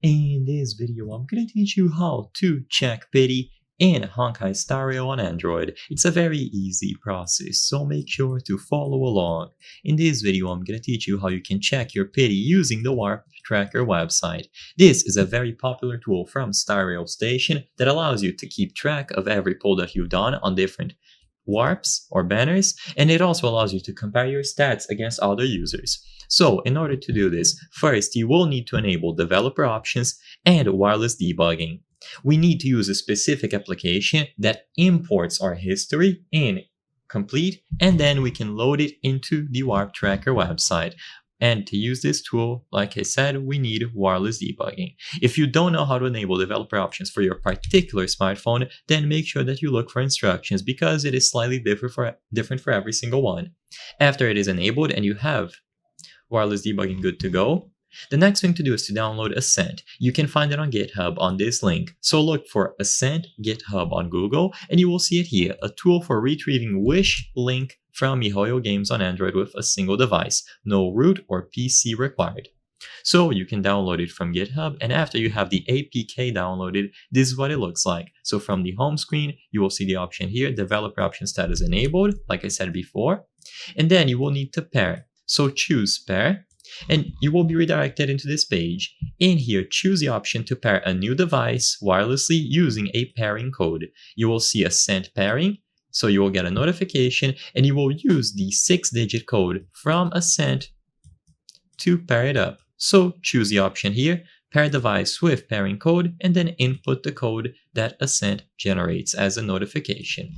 In this video, I'm going to teach you how to check pity in Honkai Stereo on Android. It's a very easy process, so make sure to follow along. In this video, I'm going to teach you how you can check your pity using the Warp Tracker website. This is a very popular tool from Stereo Station that allows you to keep track of every pull that you've done on different warps or banners, and it also allows you to compare your stats against other users. So in order to do this, first you will need to enable developer options and wireless debugging. We need to use a specific application that imports our history in complete, and then we can load it into the Warp Tracker website. And to use this tool, like I said, we need wireless debugging. If you don't know how to enable developer options for your particular smartphone, then make sure that you look for instructions because it is slightly different for every single one. After it is enabled and you have wireless debugging good to go, the next thing to do is to download Ascent. You can find it on GitHub on this link. So look for Ascent GitHub on Google and you will see it here, a tool for retrieving Wish link from MiHoYo games on Android with a single device, no root or PC required. So you can download it from GitHub, and after you have the APK downloaded, this is what it looks like. So from the home screen, you will see the option here, developer option status enabled, like I said before, and then you will need to pair. So choose pair, and you will be redirected into this page. In here, choose the option to pair a new device wirelessly using a pairing code. You will see Ascent pairing, so you will get a notification and you will use the 6-digit code from Ascent to pair it up. So choose the option here, pair device with pairing code, and then input the code that Ascent generates as a notification.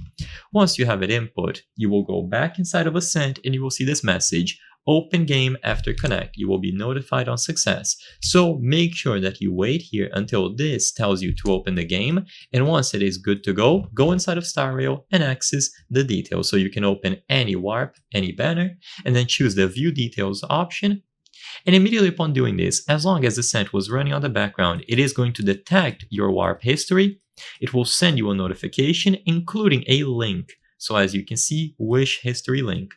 Once you have it input, you will go back inside of Ascent and you will see this message, open game after connect. You will be notified on success. So make sure that you wait here until this tells you to open the game, and once it is good to go, go inside of Stereo and access the details. So you can open any warp, any banner, and then choose the view details option. And immediately upon doing this, as long as Ascent was running on the background, it is going to detect your warp history. It will send you a notification including a link. So as you can see, Wish history link.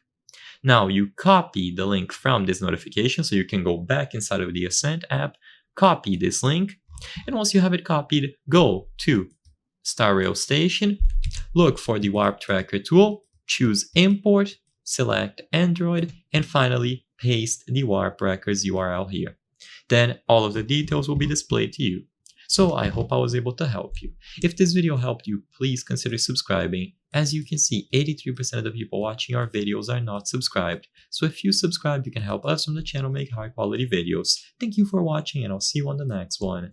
Now you copy the link from this notification, so you can go back inside of the Ascent app, copy this link, and once you have it copied, go to Stereo Station, look for the Warp Tracker tool, choose Import, select Android, and finally paste the Warp Trackers URL here. Then all of the details will be displayed to you. So I hope I was able to help you. If this video helped you, please consider subscribing. As you can see, 83% of the people watching our videos are not subscribed. So if you subscribe, you can help us on the channel make high quality videos. Thank you for watching and I'll see you on the next one.